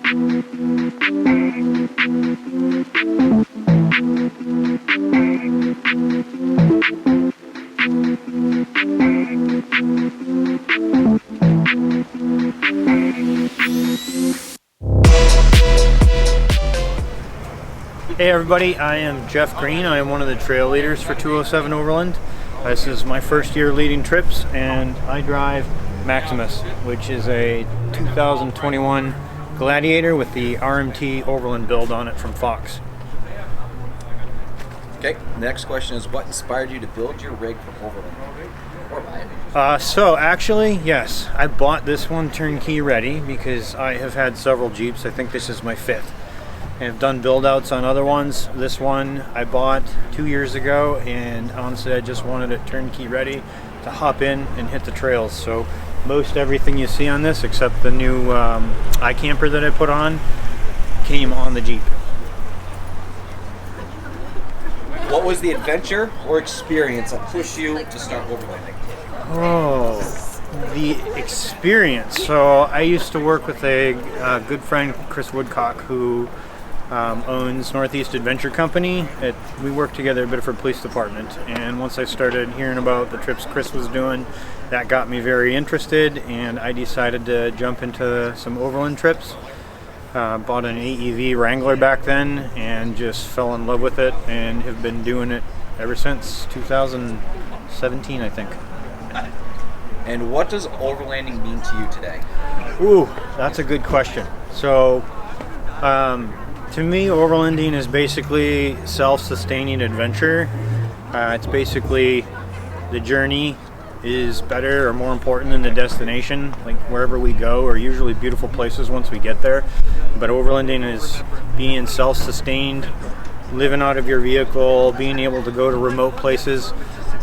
Hey everybody, I am Jeff Green. I am one of the trail leaders for 207 Overland. This is my first year leading trips, and I drive Maximus, which is a 2021 Gladiator with the RMT Overland build on it from Fox. Okay, next question is, what inspired you to build your rig for Overland? Or buy it? So actually, yes, I bought this one turnkey ready because I have had several Jeeps. I think this is my fifth. I've done build outs on other ones. This one I bought 2 years ago, and honestly I just wanted it turnkey ready to hop in and hit the trails. So most everything you see on this, except the new iCamper that I put on, came on the Jeep. What was the adventure or experience that pushed you to start overlanding? Oh, the experience. So I used to work with a good friend, Chris Woodcock, who owns Northeast Adventure Company. We worked together at Biddeford Police Department, and once I started hearing about the trips Chris was doing, that got me very interested, and I decided to jump into some overland trips. Bought an AEV Wrangler back then and just fell in love with it, and have been doing it ever since 2017, I think. And what does overlanding mean to you today? Ooh, that's a good question. So to me, overlanding is basically self-sustaining adventure. It's basically the journey is better or more important than the destination. Like wherever we go are usually beautiful places once we get there. But overlanding is being self-sustained, living out of your vehicle, being able to go to remote places.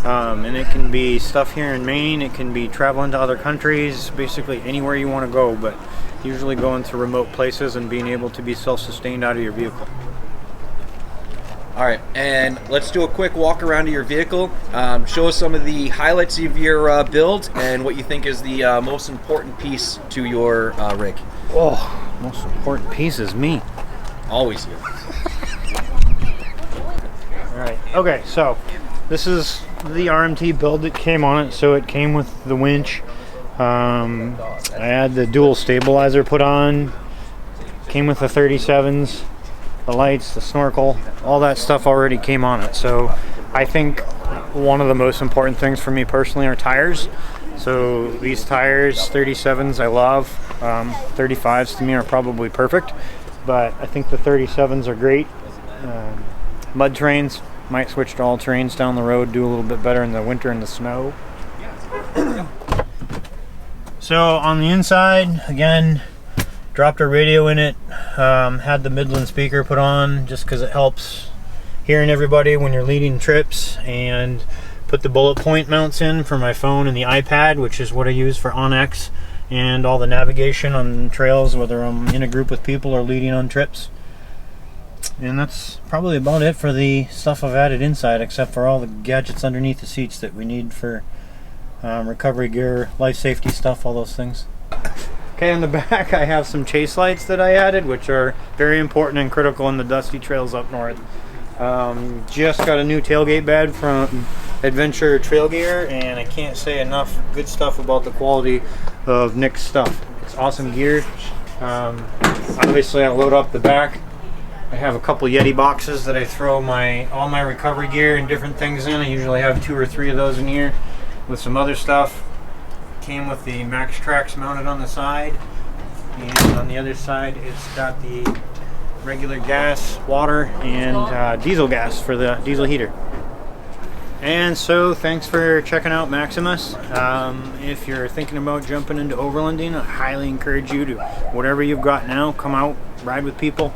And it can be stuff here in Maine, it can be traveling to other countries, basically anywhere you want to go, but usually going to remote places and being able to be self-sustained out of your vehicle. All right, and let's do a quick walk around of your vehicle. Show us some of the highlights of your build and what you think is the most important piece to your rig. Oh, most important piece is me. Always you. All right, okay, so this is the RMT build that came on it. So it came with the winch. I had the dual stabilizer put on, came with the 37s, the lights, the snorkel, all that stuff already came on it. So I think one of the most important things for me personally are tires. So these tires, 37s I love, 35s to me are probably perfect, but I think the 37s are great. Mud terrains, might switch to all terrains down the road, do a little bit better in the winter and the snow. So on the inside, again, dropped a radio in it, had the Midland speaker put on just because it helps hearing everybody when you're leading trips, and put the bullet point mounts in for my phone and the iPad, which is what I use for OnX and all the navigation on trails, whether I'm in a group with people or leading on trips. And that's probably about it for the stuff I've added inside, except for all the gadgets underneath the seats that we need for recovery gear, life safety stuff, all those things. Okay, on the back I have some chase lights that I added, which are very important and critical in the dusty trails up north. Just got a new tailgate bed from Adventure Trail Gear, and I can't say enough good stuff about the quality of Nick's stuff. It's awesome gear. Obviously I load up the back. I have a couple Yeti boxes that I throw all my recovery gear and different things in. I usually have 2 or 3 of those in here with some other stuff. Came with the Max Tracks mounted on the side, and on the other side it's got the regular gas, water, and diesel gas for the diesel heater. And so thanks for checking out Maximus. If you're thinking about jumping into overlanding, I highly encourage you to, whatever you've got now, come out, ride with people,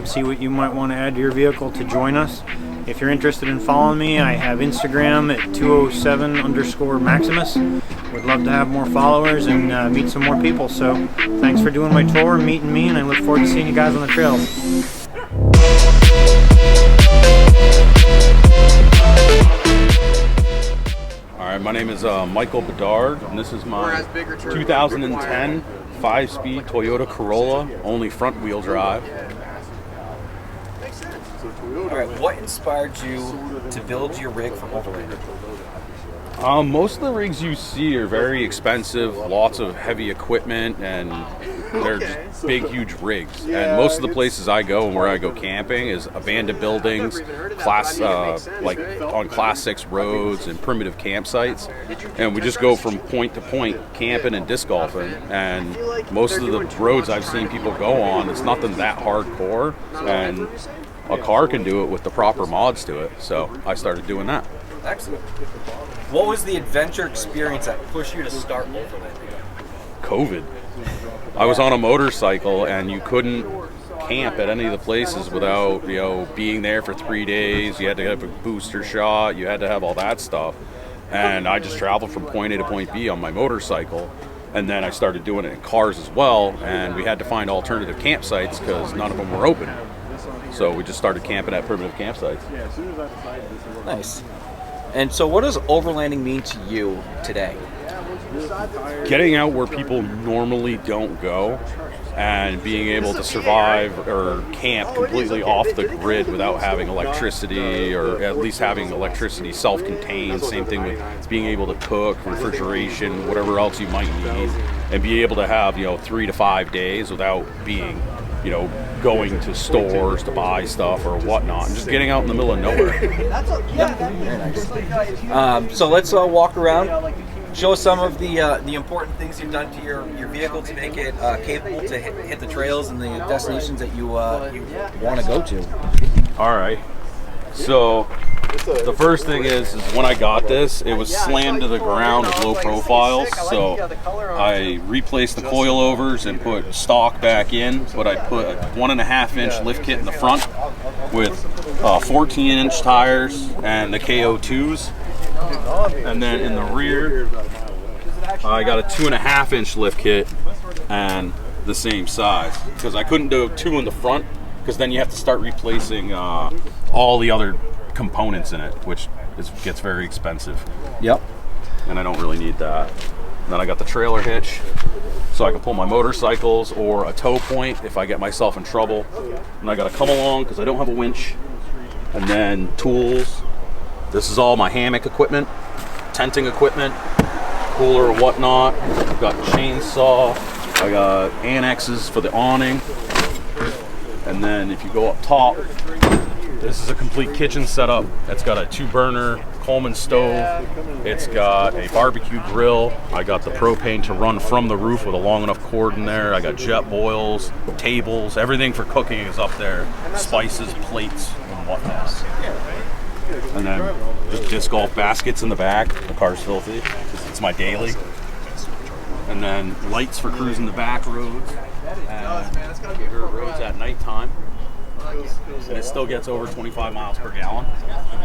see what you might want to add to your vehicle to join us. If you're interested in following me, I have Instagram at 207_Maximus. Would love to have more followers and meet some more people. So thanks for doing my tour, meeting me, and I look forward to seeing you guys on the trails. All right, my name is Michael Bedard, and this is my 2010 5-speed Toyota Corolla, only front wheel drive. All right, what inspired you to build your rig for Overland? Most of the rigs you see are very expensive, lots of heavy equipment, and they're just big, huge rigs. And most of the places I go and where I go camping is abandoned buildings, like on Class 6 roads and primitive campsites. And we just go from point to point camping and disc golfing. And most of the roads I've seen people go on, it's nothing that hardcore. And a car can do it with the proper mods to it. So I started doing that. Excellent. What was the adventure experience that pushed you to start Overland? COVID. I was on a motorcycle, and you couldn't camp at any of the places without, being there for 3 days. You had to have a booster shot. You had to have all that stuff. And I just traveled from point A to point B on my motorcycle. And then I started doing it in cars as well. And we had to find alternative campsites because none of them were open. So we just started camping at primitive campsites. Nice. And so what does overlanding mean to you today? Getting out where people normally don't go and being able to survive or camp completely off the grid without having electricity, or at least having electricity self-contained. Same thing with being able to cook, refrigeration, whatever else you might need, and be able to have 3 to 5 days without being going to stores to buy stuff or whatnot, and just getting out in the middle of nowhere. Very nice. So let's walk around. Show us some of the important things you've done to your vehicle to make it capable to hit the trails and the destinations that you want to go to. All right. So the first thing is when I got this, it was slammed to the ground with low profiles. So I replaced the coilovers and put stock back in, but I put a 1.5-inch lift kit in the front with 14-inch tires and the KO2s. And then in the rear, I got a 2.5-inch lift kit and the same size, because I couldn't do 2 in the front, because then you have to start replacing all the other components in it, which gets very expensive. Yep. And I don't really need that. And then I got the trailer hitch, so I can pull my motorcycles, or a tow point if I get myself in trouble. And I got to come along because I don't have a winch. And then tools. This is all my hammock equipment, tenting equipment, cooler, whatnot. I've got chainsaw. I got annexes for the awning. And then if you go up top, this is a complete kitchen setup. It's got a 2-burner Coleman stove. It's got a barbecue grill. I got the propane to run from the roof with a long enough cord in there. I got jet boils, tables, everything for cooking is up there. Spices, plates, and whatnot. And then just disc golf baskets in the back. The car's filthy. It's my daily. And then lights for cruising the back roads. And bigger roads at nighttime. And it still gets over 25 miles per gallon.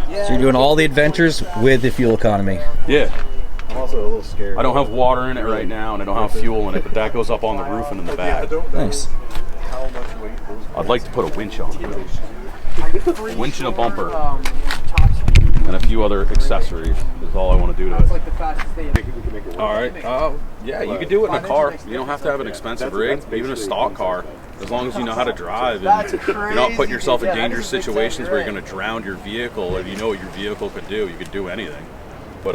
So you're doing all the adventures with the fuel economy. Yeah. I'm also a little scared. I don't have water in it right now, and I don't have fuel in it, but that goes up on the roof and in the back. Nice. I'd like to put a winch on it. A winch and a bumper. And a few other accessories is all I want to do to it. All right. Yeah, you could do it in a car. You don't have to have an expensive rig, even a stock car. As long as you know how to drive and you're not putting yourself in dangerous situations where you're going to drown your vehicle, and you know what your vehicle could do. You could do anything. But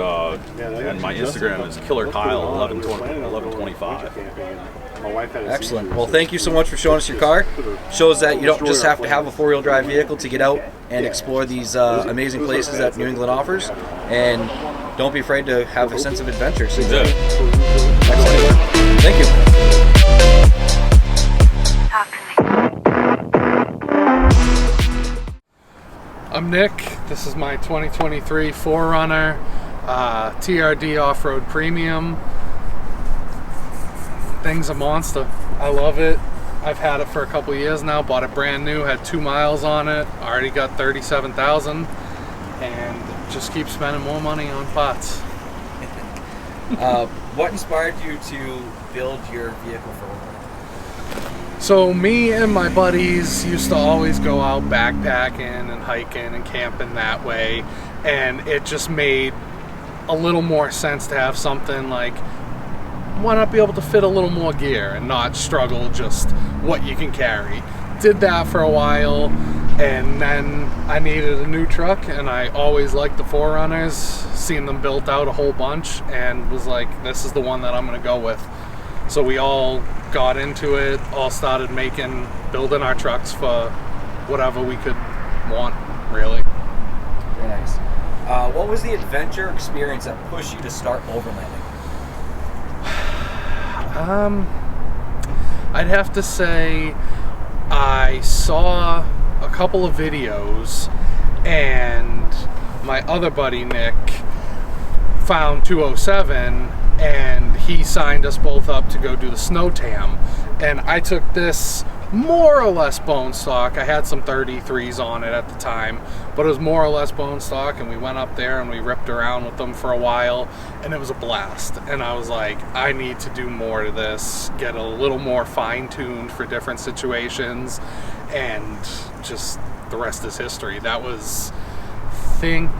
and my Instagram is KillerKyle1125. Excellent. Well, thank you so much for showing us your car. Shows that you don't just have to have a 4-wheel drive vehicle to get out and explore these amazing places that New England offers. And don't be afraid to have a sense of adventure. Yeah. Excellent. Thank you. I'm Nick. This is my 2023 4Runner TRD Off-Road Premium. Thing's a monster. I love it. I've had it for a couple years now. Bought it brand new, had 2 miles on it. Already got 37,000, and just keep spending more money on parts. What inspired you to build your vehicle for Overland? So me and my buddies used to always go out backpacking and hiking and camping that way, and it just made a little more sense to have something like why not be able to fit a little more gear and not struggle just what you can carry? Did that for a while, and then I needed a new truck, and I always liked the 4Runners, seen them built out a whole bunch, and was like, this is the one that I'm going to go with. So we all got into it, all started building our trucks for whatever we could want, really. Very nice. What was the adventure experience that pushed you to start overlanding? I'd have to say I saw a couple of videos, and my other buddy Nick found 207, and he signed us both up to go do the snow tam. And I took this more or less bone stock. I had some 33s on it at the time, but it was more or less bone stock, and we went up there and we ripped around with them for a while, and it was a blast. And I was like, I need to do more to this, get a little more fine-tuned for different situations, and just the rest is history. That was, I think,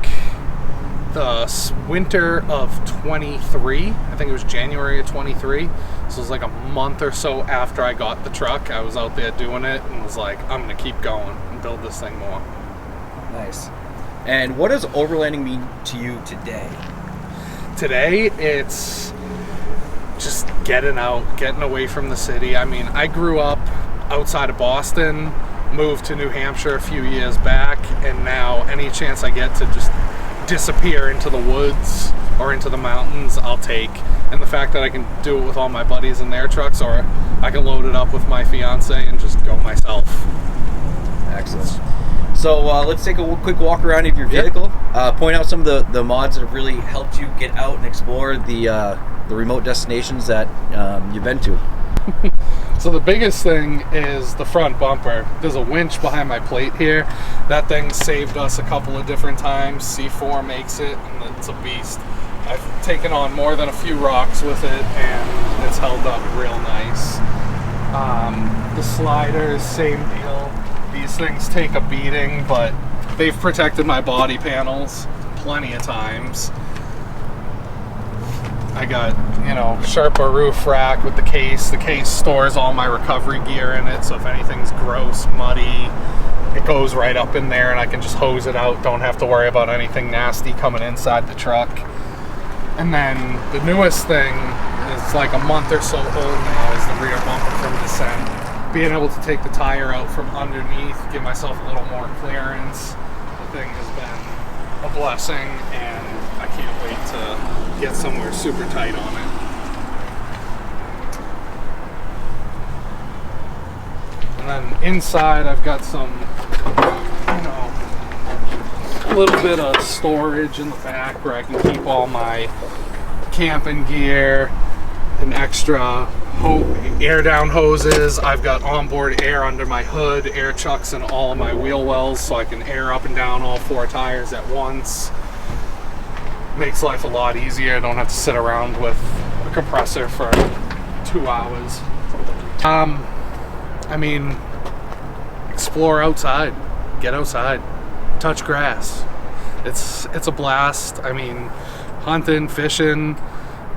the winter of 23. I think it was January of 23. So it was like a month or so after I got the truck. I was out there doing it and was like, I'm going to keep going and build this thing more. Nice. And what does overlanding mean to you today? Today, it's just getting out, getting away from the city. I mean, I grew up outside of Boston, moved to New Hampshire a few years back, and now any chance I get to just disappear into the woods or into the mountains, I'll take. And the fact that I can do it with all my buddies in their trucks, or I can load it up with my fiance and just go myself. Excellent. So let's take a quick walk around of your vehicle. Point out some of the mods that have really helped you get out and explore the remote destinations that you've been to. So the biggest thing is the front bumper. There's a winch behind my plate here. That thing saved us a couple of different times. C4 makes it, and it's a beast. I've taken on more than a few rocks with it, and it's held up real nice. The sliders, same deal. These things take a beating, but they've protected my body panels plenty of times. I got, Sherpa roof rack with the case. The case stores all my recovery gear in it, so if anything's gross, muddy, it goes right up in there and I can just hose it out. Don't have to worry about anything nasty coming inside the truck. And then the newest thing is like a month or so old now, is the rear bumper from Descent. Being able to take the tire out from underneath, give myself a little more clearance. The thing has been a blessing, and I can't wait to get somewhere super tight on it. And then inside I've got some, a little bit of storage in the back where I can keep all my camping gear, an extra air down hoses. I've got onboard air under my hood, air chucks in all of my wheel wells so I can air up and down all 4 tires at once. Makes life a lot easier. I don't have to sit around with a compressor for 2 hours. I mean, explore outside, get outside, touch grass. It's a blast. I mean, hunting, fishing,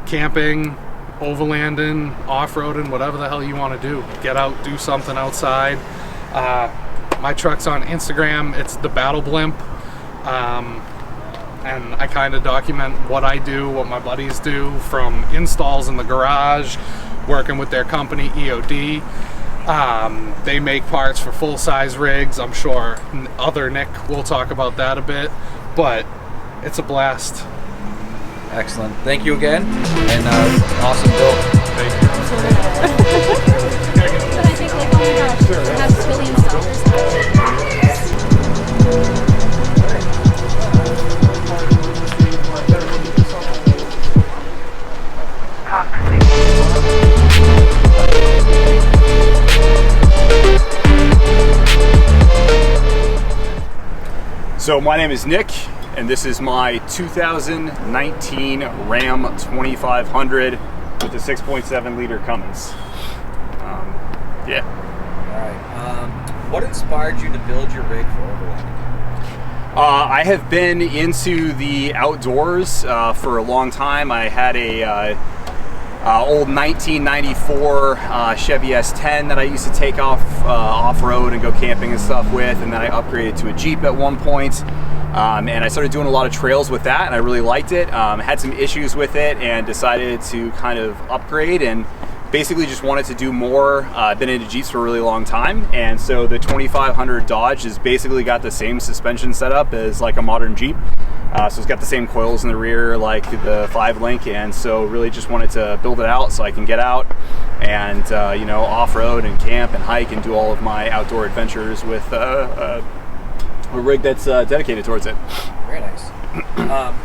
camping, overlanding, off-roading, whatever the hell you want to do. Get out, do something outside. My truck's on Instagram. It's the Battle Blimp. And I kind of document what I do, what my buddies do, from installs in the garage, working with their company, EOD. They make parts for full-size rigs. I'm sure other Nick will talk about that a bit, but it's a blast. Excellent. Thank you again, and awesome build. Thank you. But I think, like, oh my gosh, it has billion dollars. So my name is Nick, and this is my 2019 Ram 2500 with the 6.7 liter Cummins. Yeah. All right. What inspired you to build your rig for Overland? I have been into the outdoors for a long time. I had a old 1994 Chevy S10 that I used to take off-road and go camping and stuff with, and then I upgraded to a Jeep at one point. And I started doing a lot of trails with that, and I really liked it. Had some issues with it and decided to kind of upgrade and basically just wanted to do more. I've been into Jeeps for a really long time, and so the 2500 Dodge has basically got the same suspension setup as like a modern Jeep. So it's got the same coils in the rear like the 5-link, and so really just wanted to build it out so I can get out and you know, off-road and camp and hike and do all of my outdoor adventures with a rig that's dedicated towards it. Very nice.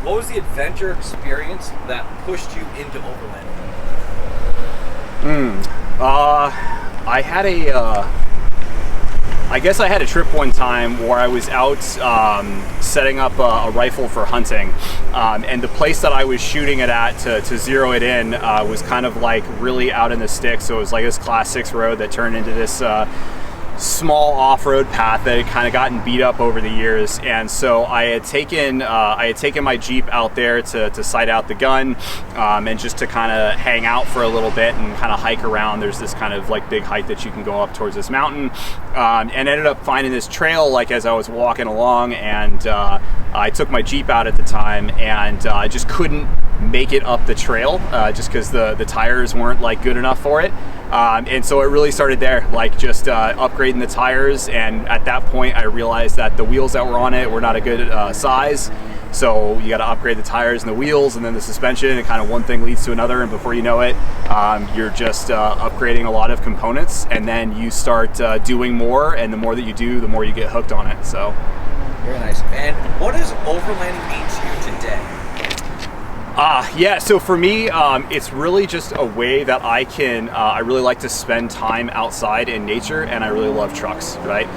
What was the adventure experience that pushed you into Overland? I had I guess I had a trip one time where I was out setting up a rifle for hunting, and the place that I was shooting it at to zero it in was kind of like really out in the sticks. So it was like this Class 6 road that turned into this small off-road path that had kind of gotten beat up over the years, and so I had taken my Jeep out there to sight out the gun, and just to kind of hang out for a little bit and kind of hike around. There's this kind of like big hike that you can go up towards this mountain, and ended up finding this trail like as I was walking along, and I took my Jeep out at the time, and I just couldn't make it up the trail just because the tires weren't like good enough for it. And so it really started there, like just upgrading the tires, and at that point I realized that the wheels that were on it were not a good size, so you got to upgrade the tires and the wheels and then the suspension, and kind of one thing leads to another, and before you know it, you're just upgrading a lot of components, and then you start doing more, and the more that you do, the more you get hooked on it. So very nice. And what does overlanding mean to you today? Yeah, so for me, it's really just a way that I can, I really like to spend time outside in nature, and I really love trucks, right?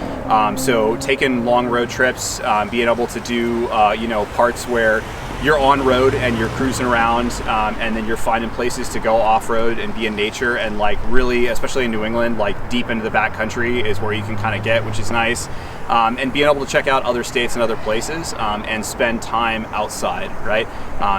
So taking long road trips, being able to do, you know, parts where you're on road and you're cruising around, and then you're finding places to go off-road and be in nature, and like really, especially in New England, like deep into the backcountry is where you can kind of get, which is nice. And being able to check out other states and other places, and spend time outside, right?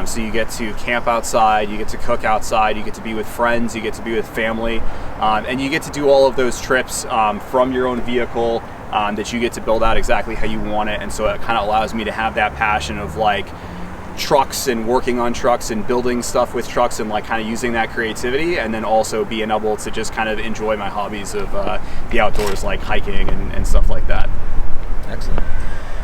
So you get to camp outside, you get to cook outside, you get to be with friends, you get to be with family, and you get to do all of those trips from your own vehicle, that you get to build out exactly how you want it. And so it kind of allows me to have that passion of like trucks and working on trucks and building stuff with trucks, and like kind of using that creativity, and then also being able to just kind of enjoy my hobbies of the outdoors, like hiking and stuff like that. Excellent.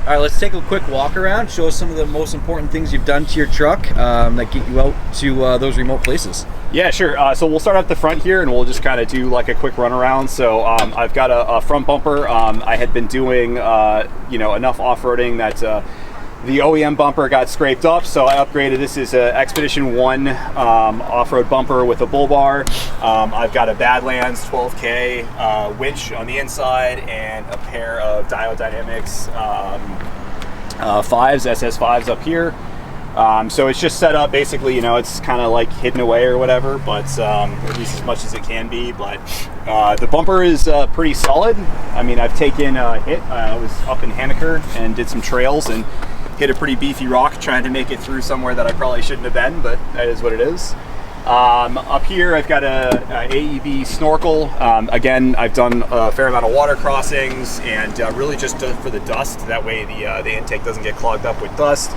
All right, let's take a quick walk around. Show us some of the most important things you've done to your truck that get you out to those remote places. Yeah, sure. So we'll start at the front here, and we'll just kind of do like a quick run around. So I've got a front bumper. I had been doing you know, enough off-roading that the OEM bumper got scraped up, so I upgraded. This is a Expedition 1 off-road bumper with a bull bar. I've got a Badlands 12K winch on the inside, and a pair of Diodynamics 5s, SS5s up here. So it's just set up basically, you know, it's kind of like hidden away or whatever, but at least as much as it can be. But the bumper is pretty solid. I mean, I've taken a hit. I was up in Henniker and did some trails and hit a pretty beefy rock trying to make it through somewhere that I probably shouldn't have been, but that is what it is. Up here I've got a AEB snorkel. Again, I've done a fair amount of water crossings, and really just for the dust. That way the intake doesn't get clogged up with dust.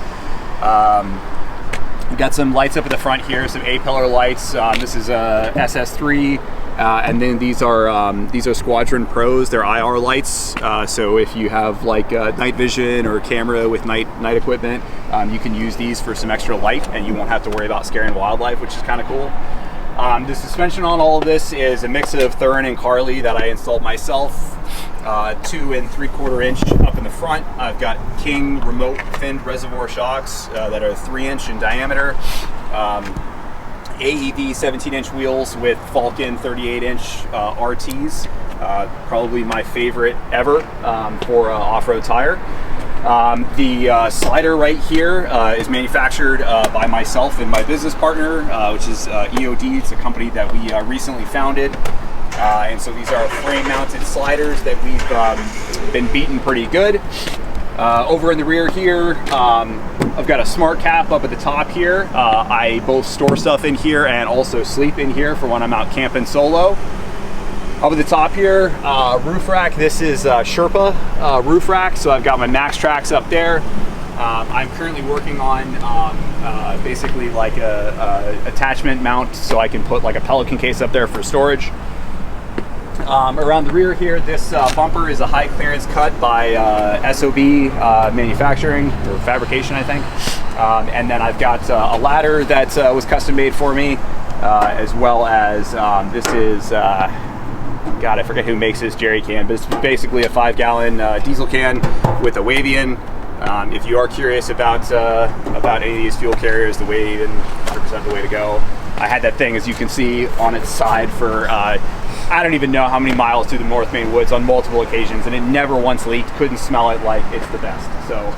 We've got some lights up at the front here, some A-pillar lights. This is a SS3. And then these are Squadron Pros. They're IR lights. So if you have like night vision or camera with night equipment, you can use these for some extra light, and you won't have to worry about scaring wildlife, which is kind of cool. The suspension on all of this is a mix of Thurin and Carly that I installed myself. 2 3/4 inch up in the front. I've got King remote thinned reservoir shocks that are 3 inch in diameter. AEV 17-inch wheels with Falcon 38-inch RTs. Probably my favorite ever for off-road tire. The slider right here is manufactured by myself and my business partner, which is EOD. It's a company that we recently founded. And so these are frame-mounted sliders that we've been beaten pretty good. Over in the rear here, I've got a smart cap up at the top here. I both store stuff in here and also sleep in here for when I'm out camping solo. Up at the top here, roof rack. This is Sherpa roof rack, so I've got my Max Tracks up there. I'm currently working on basically like a attachment mount so I can put like a Pelican case up there for storage. Around the rear here, this bumper is a high clearance cut by SOB manufacturing or fabrication, I think. And then I've got a ladder that was custom made for me, as well as this is, God, I forget who makes this jerry can, but it's basically a 5-gallon diesel can with a Wavian. If you are curious about any of these fuel carriers, the Wavian, 100% the way to go. I had that thing, as you can see, on its side for I don't even know how many miles through the North Maine woods on multiple occasions, and it never once leaked. Couldn't smell it. Like, it's the best. So,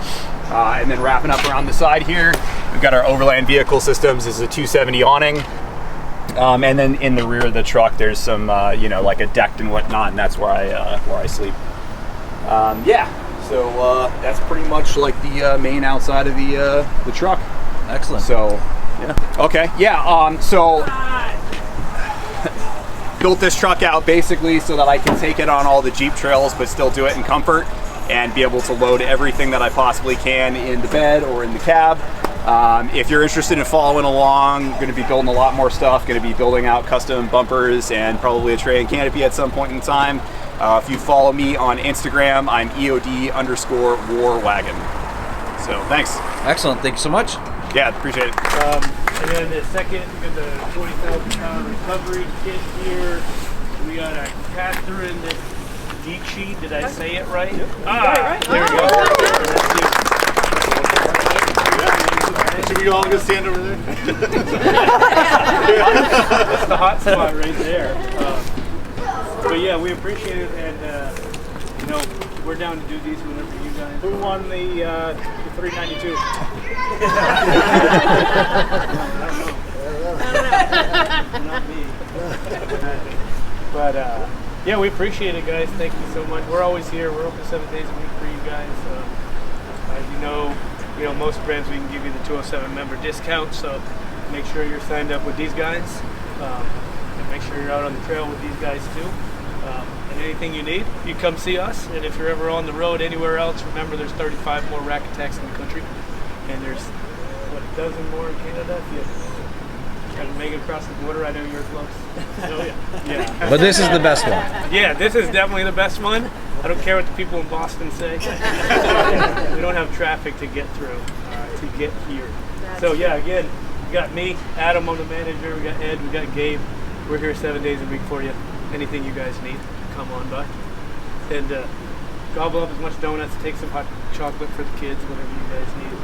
and then wrapping up around the side here, we've got our Overland vehicle systems. This is a 270 awning. And then in the rear of the truck, there's some, you know, like a deck and whatnot, and that's where I sleep. Yeah, so that's pretty much like the main outside of the truck. Excellent. So, yeah. Okay, yeah. So built this truck out basically so that I can take it on all the Jeep trails, but still do it in comfort and be able to load everything that I possibly can in the bed or in the cab. If you're interested in following along, I'm going to be building a lot more stuff, going to be building out custom bumpers and probably a tray and canopy at some point in time. If you follow me on Instagram, I'm EOD_warwagon. So thanks. Excellent. Thank you so much. Yeah, appreciate it. And then the second, we got the 20,000-pound recovery kit here. We got a caster in this deep sheet. Did I say it right? Yep. There we go. Should we all go stand over there? That's the hot spot right there. But yeah, we appreciate it, and you know, we're down to do these whenever you guys. Who won the 392? Not me. But yeah, we appreciate it, guys. Thank you so much. We're always here. We're open 7 days a week for you guys. As you know, most brands we can give you the 207 member discount. So make sure you're signed up with these guys, and make sure you're out on the trail with these guys too. And anything you need, you come see us. And if you're ever on the road anywhere else, remember there's 35 more rack attacks in the country, and there's what, a dozen more in Canada. If you try to make it across the border, I know you're close. So yeah. But this is the best one. Yeah, this is definitely the best one. I don't care what the people in Boston say. We don't have traffic to get through to get here. So yeah, again, we got me, Adam, I'm the manager. We got Ed, we got Gabe. We're here 7 days a week for you. Anything you guys need, come on by. And gobble up as much donuts, take some hot chocolate for the kids, whatever you guys need.